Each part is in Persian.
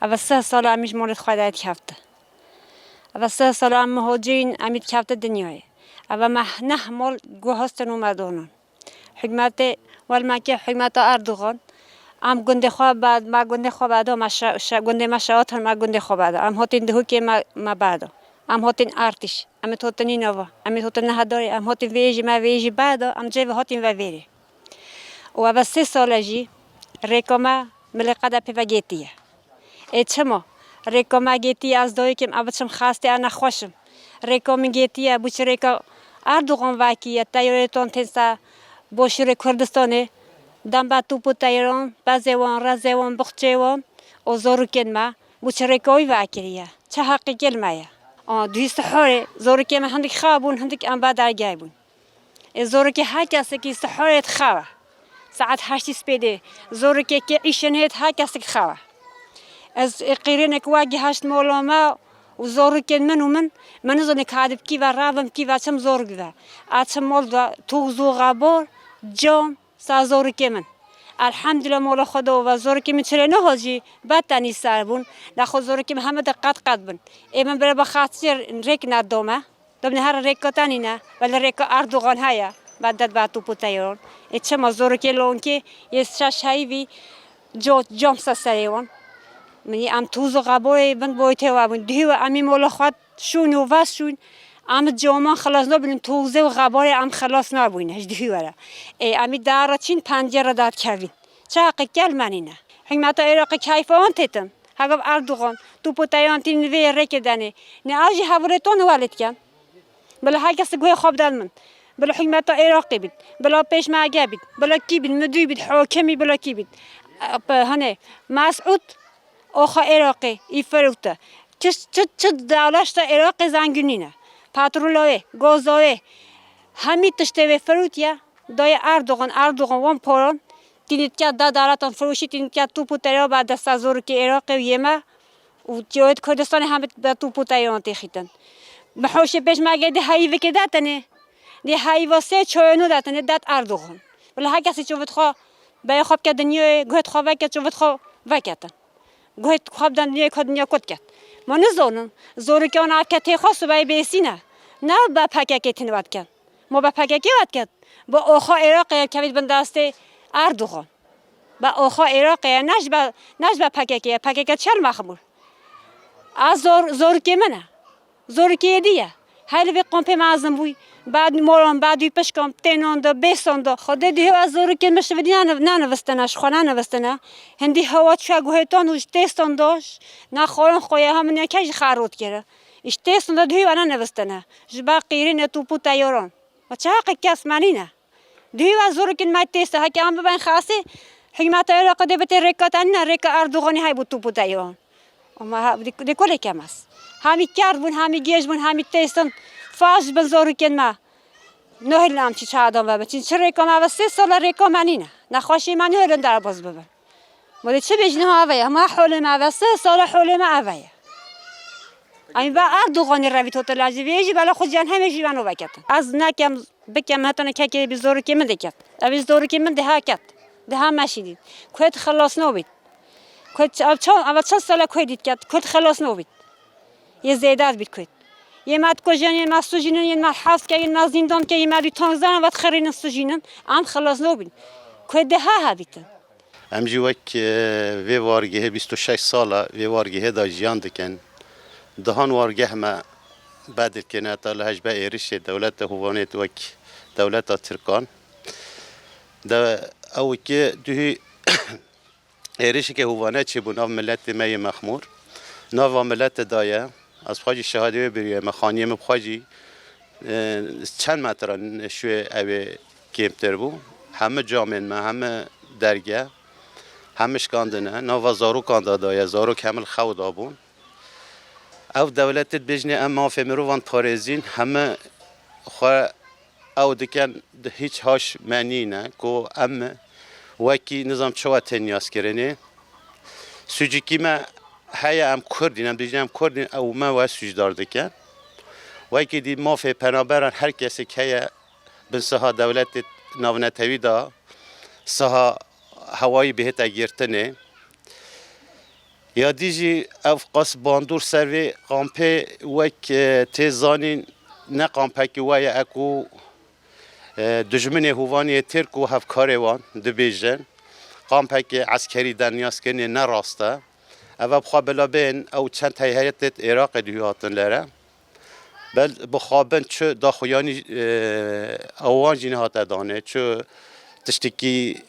اول 3 سال امیش مولد خدایت کفته. اول 3 سال هم مهاجرین امید کفته دنیای. اول نه مال گوهستن اومدونن. حکمت والمکه حکمت اردوغان. ام گنده خواب بعد ما گنده خواب بعد ما گنده مشاوت ما گنده خواب بعد ام هاتین دهو که ما بعد ام هاتین ارتش ام هاتین نوا ام هاتین نهداری ام هاتین ویژی ما ویژی بعد ام جای هاتین و ویری و اول 3 سالگی رکما ملقده پیوگیتیه اتشما رکما گیتی از دایی که ابتشم خاسته انا خوشم رکما گیتیه بچه رکا اردوغان واقعیت تایرتون تنسا باشور کردستانه دم با توپ تایران بازیوان رازیوان بخچیوان و زورکن ما بچرکوی واقعیه چه حقی کلمه دویست حاره زورکن ما هندک خوابون هندک ام بعد درگیبون زورکن هر کسی که سحرت خواه ساعت 8 سپیده زورکن که ایشنهت هر کسی خواه از قیرنک واقعی هشت مولما و زورکن من زنی کادب کی و رابم کی و چم زورگه اتشم مول و توزو غبار جام سازور که من الحمدلله مولا خدا و زور که من چرا نه هاجی بدتنی سربون نخو زور که همه دقت بن من برای بخاطر ریک ندامه دم هر ریکاتانی نه ولی ریک اردوغان هیا بعد بعد تو پتیون چه ما زور که لون که یه شش هایی جام سریون منی ام توزو قبای بند بایته و بند دیو امی مولا خود شون و واسون ام جامان خلاص نبودیم توزه و غبار ام خلاص نبودیم هجدی وره امی داره چین پنجره داد کوین چه حقیق کل منینه حکمت عراق کیف آن تتم هقب اردوغان تو پتیان تین وی رکدنه نه آجی حوالتون والد کن بلا هر کس گوی خواب دل من بلا حکمت عراقی بید بلا پیش معگه بید بلا کی بید مدوی بید حاکمی بلا کی بید هنه مسعود آخا عراقی ایفروته چه دولت عراق زنگونینه پاترولای گازای همین تشته فروتیا دای اردوغان وان پران تینیت که دادارتان فروشی تینیت که تو پوتریا بعد دست از زور که عراق یما و جوید کردستان هم به تو پوتریان تخیتن بحوش پیش مگه ده هایی که داتنه ده هایی واسه چوینو داتنه دات اردوغان ولی هر کسی چوبت خو به خواب که دنیای گوید خواب که چوبت خو وکتن گوید خواب دنیای کد دنیا کد کرد ما نزونم زور که آن عکتی خاص و بیسینه نه با پاکتی تنواد کن ما با پاکتی واد کن با آخا عراق که بنداسته اردوغان با آخا عراق نش با پاکتی چل مخمور از زور که منه زور که دیه هر وقت قم پی معظم بوی بعد موران بعدی پشکم تنانده بیسانده خدا دیه از زور که مشودی نه نوستنش خانه نوستنه هندی هوا چه گوهتان وش تستان داشت نه خورن خویه هم نیکش خارود کرده ایش تستان دیه و نه نوستنه جبا قیرین تو پوتایوران و چه حق کس منینه دیه از زور که مای تسته هکی هم ببین خاصی حکمت عراق دی بته رکاتن نه رک اردوغانی های بود تو پوتایوران اما دی کلی کم است همی کرد بون همی گیج بون همی تستان فاش بزرگ کن ما نه هلام چی چادم و بچین چه رکام و 3 سال رکام منینه نخواشی من هلن در باز ببر ولی چه بجنه آویه ما حول ما و 3 سال حول ما آویه امی با اردوغانی روی تو تلاجی ویجی بالا خود جان همیشه منو وکتن از نکم بکم هتونه که بزرگ که من دکت اوی زور که من ده کت ده هم ماشید کوت خلاص نوبید کوت اول چند سال کوت کت کوت خلاص نوبید یه زیادت بید کوت یه مد کجان یه مد سوژینن یه مد حفظ که یه مد زندان که یه مدی تانزان وقت خرین سوژینن ام خلاص نوبین که ده ها بیتن ام جوک وی وارگه 26 ساله وی وارگه دا جیان دکن دهان وارگه ما بعد کنه تا لهج به ایرش دولت هوانیت وک دولت ترکان دا او که دوی ایرش که هوانیت چه بنا ملت می مخمور نو ملت دایه از خواهی شهاده بریه مخانی مبخواهی چند متران شوی اوی کمتر بو همه جامعه ما همه درگه همه شکاندنه نو زارو کانده دایه زارو کامل خود آبون او دولت بجنه اما فهمرو وان پارزین همه خواه او دکن هیچ هاش معنی نه که اما وکی نظام چوا تنیاس کرنه سوچکی ما هیا ام کردین ام دیجم کردین او ما و سوجدار دکن وکی دی ما فی پنابران هر کسی که بن سها دولت ناونتوی دا سها هوایی بهت اگرتنه یا دیجی اف قص باندور سروی قامپه وک تیزانین نه قامپه که وای اکو دجمن هوانی ترک و هفکاری وان دبیجن قامپه که عسکری دنیاس کنی نه راسته اول بخوا بلا بین او چند تایهیت عراق دیوهاتن لره بل بخوابن چه داخویانی اوان جنهات دانه چه تشتکی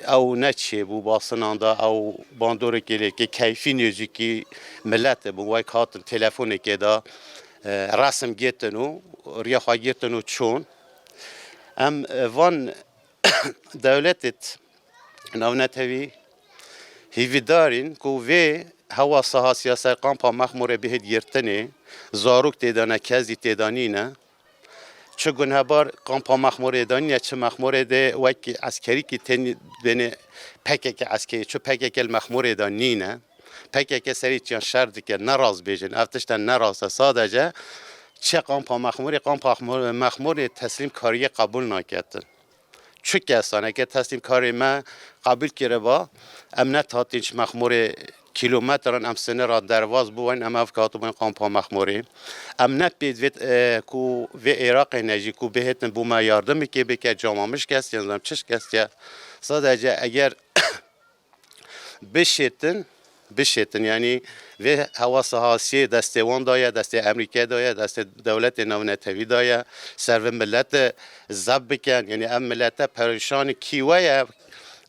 او نچه بو باسناندا او باندور کلی که کیفی نیزی که ملت بو وای کاتن تلفون که دا رسم گیتنو ریا خواه گیتنو چون ام وان دولتت نونتوی هیوی دارین که وی هوا ساها سیاست قامپا مخموره بهید گرتنه زاروک تیدانه کزی تیدانینه چه گناه بار قامپا مخموره دانیه چه مخموره ده وکی عسکری که تنی بینه پکه که عسکری چه پکه که المخموره دانینه پکه که سری چیان شرد که نراز بیجن افتشتن نراز سادجه چه قامپا مخموره تسلیم کاری قبول نکردن چه کسانه که تسلیم کاری ما قبول کرده با امنت هاتینش مخموره کیلومتران ام سنه را درواز بوین ام افکاتو بین قامپا مخموری ام نپید وید کو و عراق نجی کو بهتن بو ما یاردم که بکه جامامش کست یعنی چش کست یا صدقه اگر بشتن یعنی و هوا سهاسی دستوان دایا دست امریکا دایا دست دولت نونتوی دایا سر ملت زب بکن یعنی ام ملت پریشان کیویا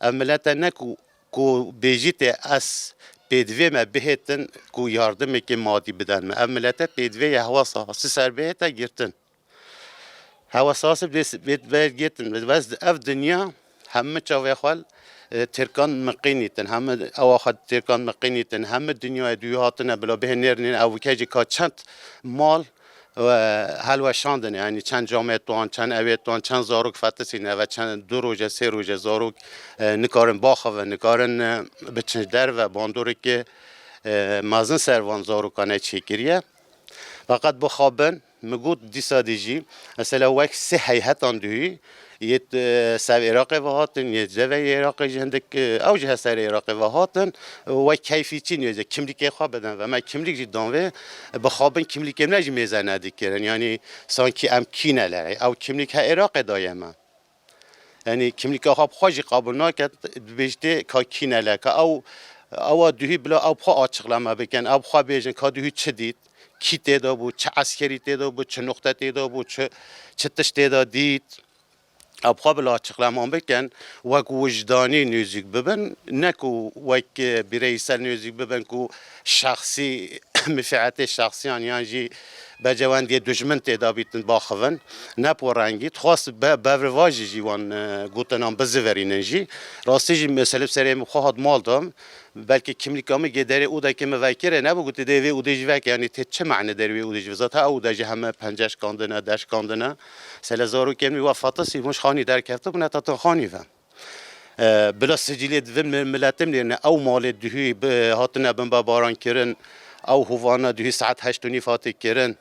ام ملت نکو کو بیجیت اس پیدوی ما بهتن کو یاردم که مادی بدن ما ملت پیدوی هوا ساسی سر بهتا گرتن هوا ساسی بهت گرتن بس اف دنیا همه چاوی خال ترکان مقینیتن همه اواخد ترکان مقینیتن همه دنیا دویاتن بلا به نرنین او کجی کا چند مال و حلوه شاندن یعنی چند جامعه توان چند اویت توان چند زاروک فتسینه و چند دو روزه سه روزه زاروک نکارن باخه و نکارن بچنج در و باندوری که مازن سروان زاروکانه چیکریه فقط بخوابن مگود دیسا دیجی مثلا وقت سه هیئتان دوی یت سر عراق و هاتن یت جوی عراق جندک اوجه سر عراق و هاتن و کیفی چی نیست کملیک خواب بدن و ما کملیک جدان و بخوابن کملیک نج میزنه دیگرن یعنی سانکی ام کینه لره او کملیک عراق دایما یعنی کملیک خواب خواجی قابل نکرد بیشتر که کینه لکه او دوی بلا او پا آچقلما بکن او خواب بیشن که دوی چه دید کی تعداد بود چه عسکری تعداد بود چه نقطه تعداد بود چه تش تعداد دید ابخوا بلا چخلمان بکن وک وجدانی نزیک ببن نکو وک بیریسل نزیک ببن کو شخصی مفعت شخصیان یعنی بجوان دی دشمن تدابیتن باخون نپورانگی خاص بورواجی جوان گوتنام بزوریننجی راستی مثلا سری مخاط مالدم بلکه کیمیکامی گدری او دا که موکره نبود گوته دیوی او دیج وک یعنی چه معنی دروی او دیج وزات او داج همه پنجش کاندنه داش کاندنه سلزارو کمی وفاتسی مش خانی در کفته بنا تا خانی و بلا سجلیت و ملتم لرنه او مال دهی هاتنه بن باران کرن او هوانا دهی ساعت 8 فاتح کرن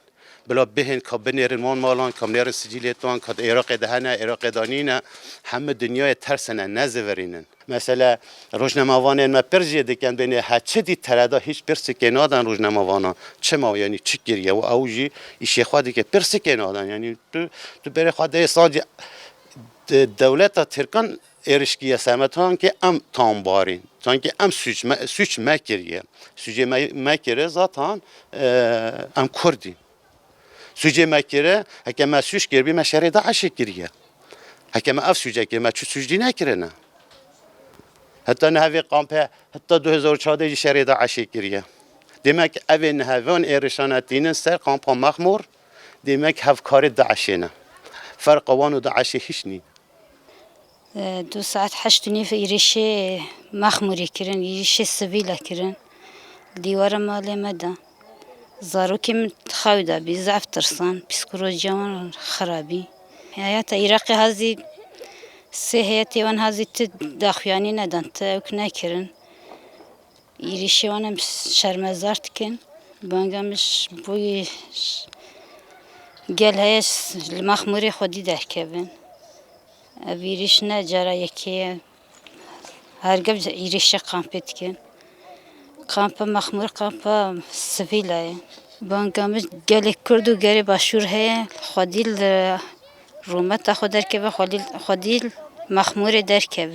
بلا بهن کابنیرن مالان کابنیرن سجلیتوان کاد عراق دهنه عراق دانینه همه دنیای ترسنه نزورینن مثلا روزنامه‌وان ما پرژی دکن بینه هچه دی ترادا هیچ پرسی که نادن روزنامه‌وانا چه ما یعنی چی گریه و اوجی ایشی خودی که پرسی که نادن یعنی تو بره خواده ساجی دولت ترکان erişkiye semetan ki am tambarin sanki am suç mekiriye suç mekire zaten am kurdi suç mekire hakeme suç girbi meşere de aşikiriye hakeme af suç ki me suç dine kirene hatta nehavi kampe hatta 2014 şeride aşikiriye demek evin havon erişanatinin ser kampa mahmur demek havkari daşine fark وانو داعشی هیچ نی 2 ساعت 8 في إيريشة مخموري كرن إيريشة سبيلة كرن ديوارا مالي مدى زاروكي متخاودة بزعف ترسان بسكروجيان خرابي هياتا إيراقي هذي سهيتي وان هذي تداخياني ندان تاوكنا كرن إيريشة وانا شرمزارت كن بانجا مش بوي قال هيش المخموري خودي ده كبن ویریش نه جرا یکی هرگز ایریش قامپت کن kampa mahmur kampa sivile. Bankamız gelek kurdu geri başvur he. Xadil rumet xodar ke ve xadil mahmur der ke.